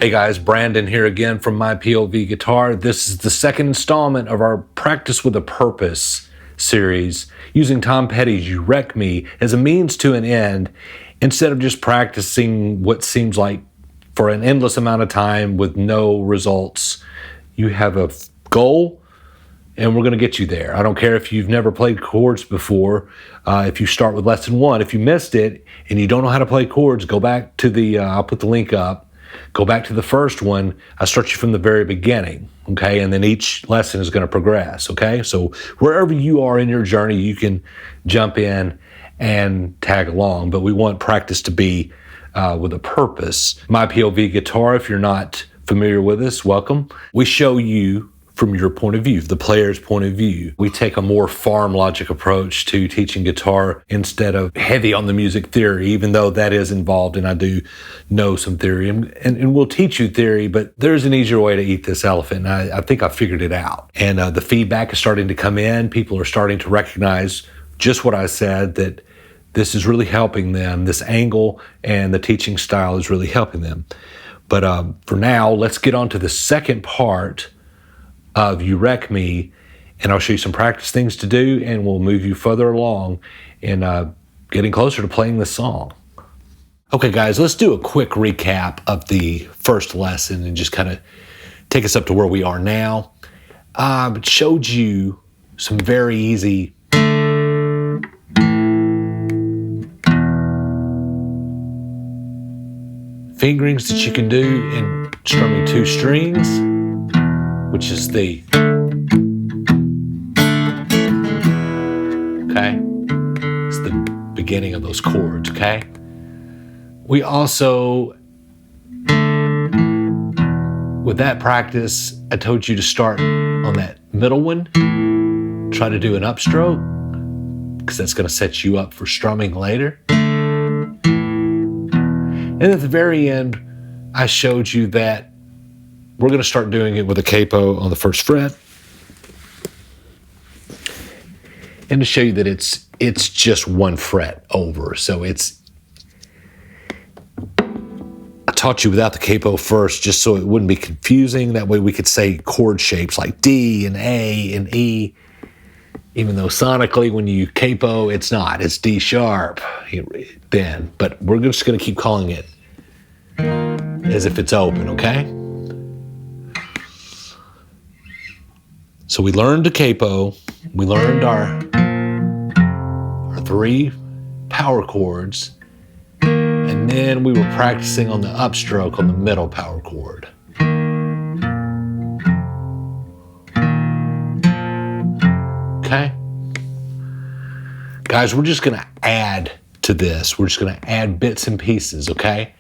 Hey guys, Brandon here again from MyPOVGuitar. This is the second installment of our Practice with a Purpose series, using Tom Petty's You Wreck Me as a means to an end, instead of just practicing what seems like for an endless amount of time with no results. You have a goal, and we're going to get you there. I don't care if you've never played chords before. If you start with lesson 1, if you missed it and you don't know how to play chords, go back to the, I'll put the link up. Go back to the first one. I start you from the very beginning, okay? And then each lesson is going to progress, okay? So wherever you are in your journey, you can jump in and tag along, but we want practice to be with a purpose. MyPOVGuitar, if you're not familiar with us, welcome. We show you from your point of view, the player's point of view. We take a more farm logic approach to teaching guitar instead of heavy on the music theory, even though that is involved and I do know some theory. And we'll teach you theory, but there's an easier way to eat this elephant, and I think I figured it out. And the feedback is starting to come in. People are starting to recognize just what I said, that this is really helping them. This angle and the teaching style is really helping them. But for now, let's get on to the second part of You Wreck Me, and I'll show you some practice things to do, and we'll move you further along in getting closer to playing this song. Okay guys, let's do a quick recap of the first lesson and just kind of take us up to where we are now. It showed you some very easy fingerings that you can do in strumming 2 strings, which is the, okay? It's the beginning of those chords, okay? We also, with that practice, I told you to start on that middle one, try to do an upstroke, because that's gonna set you up for strumming later. And at the very end, I showed you that we're going to start doing it with a capo on the 1st fret. And to show you that it's just 1 fret over. So I taught you without the capo first, just so it wouldn't be confusing. That way we could say chord shapes like D and A and E, even though sonically when you capo, it's not. It's D sharp then. But we're just going to keep calling it as if it's open, okay? So we learned a capo, we learned our 3 power chords, and then we were practicing on the upstroke on the middle power chord. Okay? Guys, we're just gonna add to this. We're just gonna add bits and pieces, okay?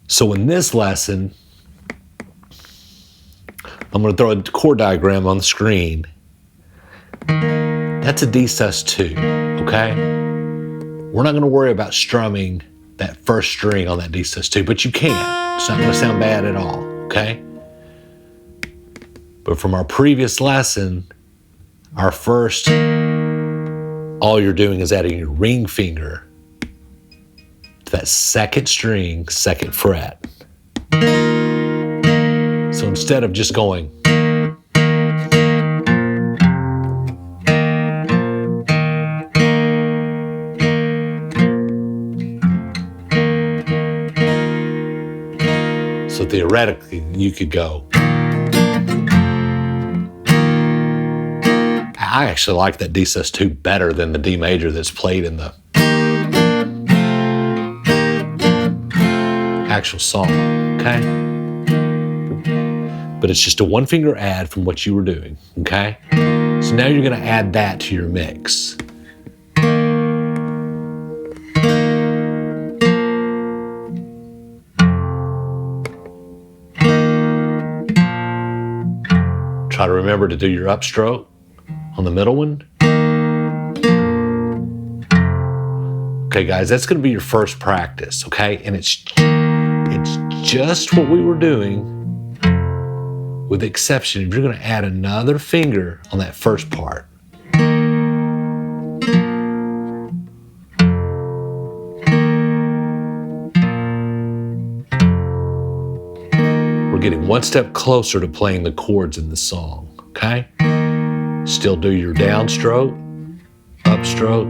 So in this lesson, I'm going to throw a chord diagram on the screen. That's a D sus2, okay? We're not going to worry about strumming that first string on that D sus2, but you can. It's not going to sound bad at all, okay? But from our previous lesson, our first, all you're doing is adding your ring finger to that 2nd string, 2nd fret. So instead of just going, so theoretically you could go. I actually like that D sus2 better than the D major that's played in the actual song, okay? But it's just a 1 finger add from what you were doing, okay? So now you're gonna add that to your mix. Try to remember to do your upstroke on the middle one. Okay guys, that's gonna be your first practice, okay? And it's just what we were doing, with the exception if you're going to add another finger on that first part. one step closer to playing the chords in the song, okay? Still do your downstroke, upstroke,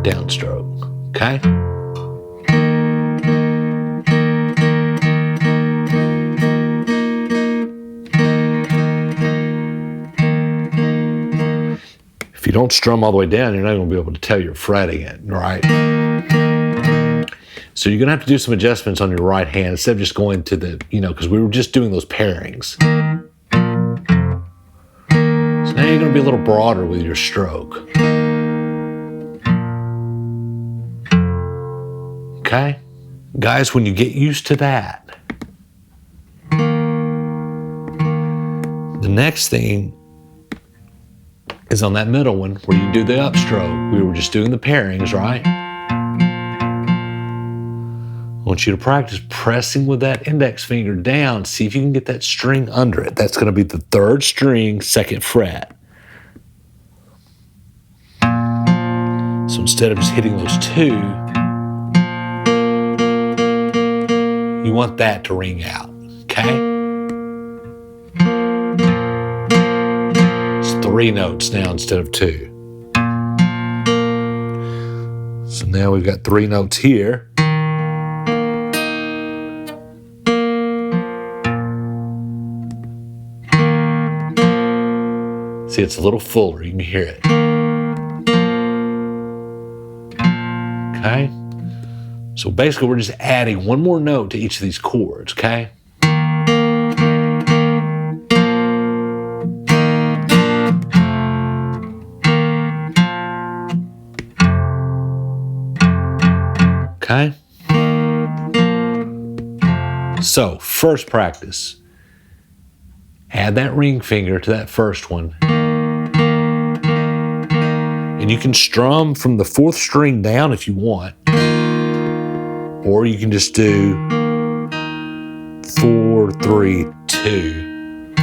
downstroke, okay? If you don't strum all the way down, you're not going to be able to tell you're fretting it, right? So you're going to have to do some adjustments on your right hand instead of just going to the, because we were just doing those pairings. So now you're going to be a little broader with your stroke. Okay? Guys, when you get used to that, the next thing is on that middle one where you do the upstroke. We were just doing the pairings, right? I want you to practice pressing with that index finger down. See if you can get that string under it. That's going to be the 3rd string, 2nd fret. So instead of just hitting those 2, you want that to ring out, okay? 3 notes now instead of 2. So now we've got 3 notes here. See, it's a little fuller. You can hear it. Okay? So basically, we're just adding one more note to each of these chords, okay? Okay? So, first practice. Add that ring finger to that first one. And you can strum from the 4th string down if you want. Or you can just do 4, 3, 2.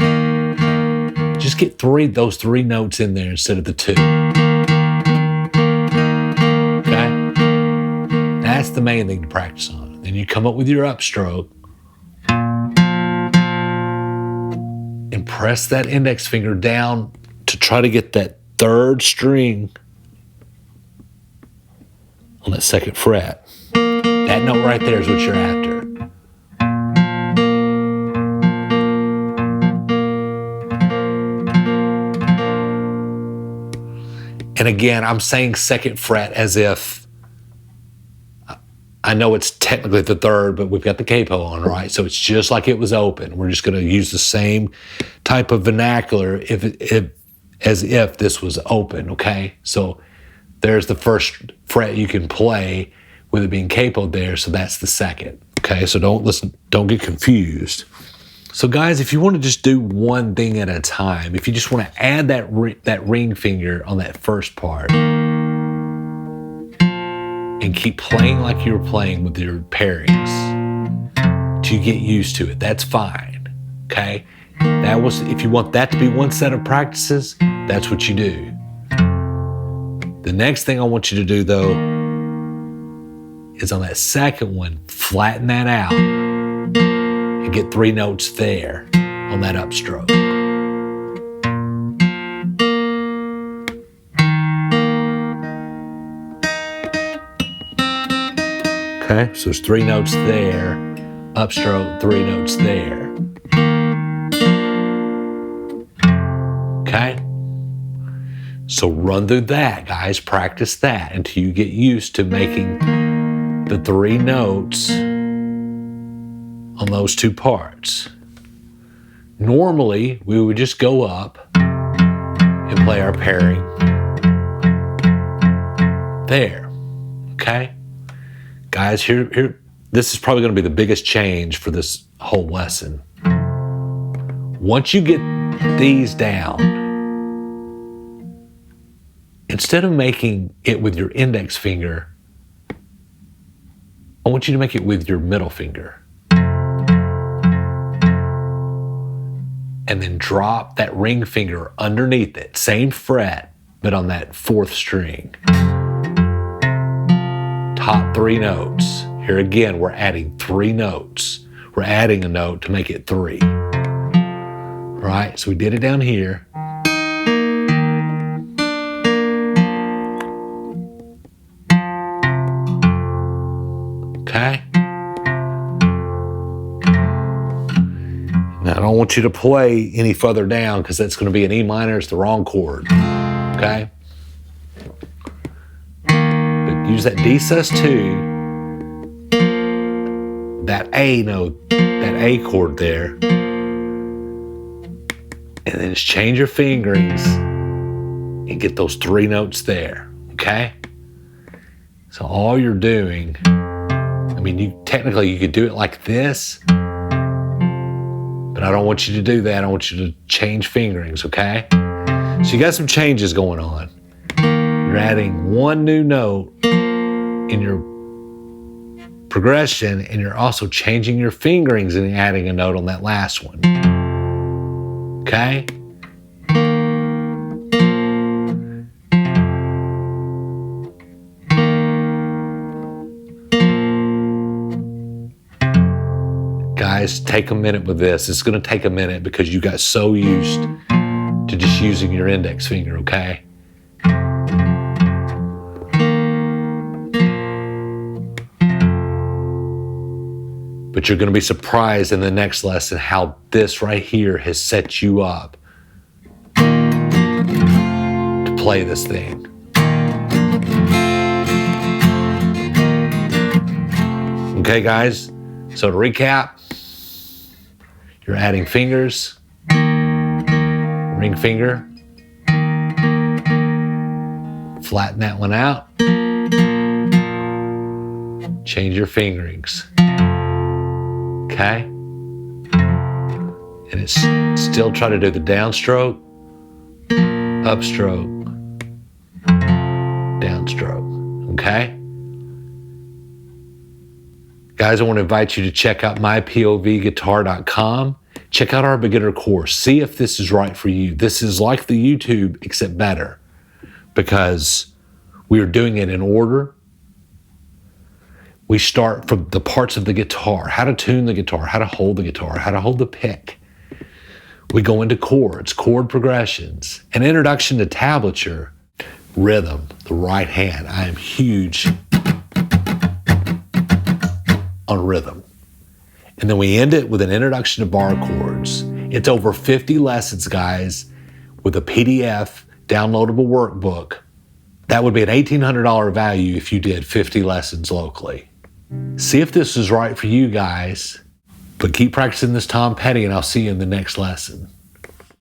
Just get those 3 notes in there instead of the 2. That's the main thing to practice on. Then you come up with your upstroke and press that index finger down to try to get that 3rd string on that 2nd fret. That note right there is what you're after. And again, I'm saying 2nd fret as if I know it's technically the 3rd, but we've got the capo on, right? So it's just like it was open. We're just going to use the same type of vernacular as if this was open, okay? So there's the 1st fret you can play with it being capoed there, so that's the 2nd, okay? So don't get confused. So guys, if you want to just do one thing at a time, if you just want to add that ring finger on that first part, and keep playing like you were playing with your pairings till you get used to it. That's fine, okay? If you want that to be one set of practices, that's what you do. The next thing I want you to do, though, is on that 2nd one, flatten that out and get 3 notes there on that upstroke. Okay, so there's 3 notes there, upstroke, 3 notes there. Okay? So run through that, guys. Practice that until you get used to making the 3 notes on those 2 parts. Normally, we would just go up and play our pairing there. Okay? Guys, here, this is probably going to be the biggest change for this whole lesson. Once you get these down, instead of making it with your index finger, I want you to make it with your middle finger. And then drop that ring finger underneath it, same fret, but on that 4th string. Top 3 notes. Here again, we're adding 3 notes. we're adding a note to make it 3. All right, so we did it down here. Okay. Now, I don't want you to play any further down because that's going to be an E minor. It's the wrong chord. Okay? But use that D sus2, that A note, that A chord there, and then just change your fingerings and get those 3 notes there. Okay? So all you're doing, I mean, technically you could do it like this, but I don't want you to do that. I want you to change fingerings, okay? So you got some changes going on. You're adding 1 new note in your progression, and you're also changing your fingerings and adding a note on that last one. Okay? Guys, take a minute with this. It's going to take a minute because you got so used to just using your index finger, okay? But you're going to be surprised in the next lesson how this right here has set you up to play this thing. Okay, guys? So to recap, you're adding fingers, ring finger, flatten that one out, change your fingerings, okay? And it's still try to do the downstroke, upstroke, downstroke, okay? Guys, I want to invite you to check out MyPOVGuitar.com. Check out our beginner course. See if this is right for you. This is like the YouTube, except better, because we are doing it in order. We start from the parts of the guitar, how to tune the guitar, how to hold the guitar, how to hold the pick. We go into chords, chord progressions, an introduction to tablature, rhythm, the right hand. I am huge on rhythm. And then we end it with an introduction to bar chords. It's over 50 lessons, guys, with a PDF downloadable workbook. That would be an $1,800 value if you did 50 lessons locally. See if this is right for you guys, but keep practicing this Tom Petty, and I'll see you in the next lesson.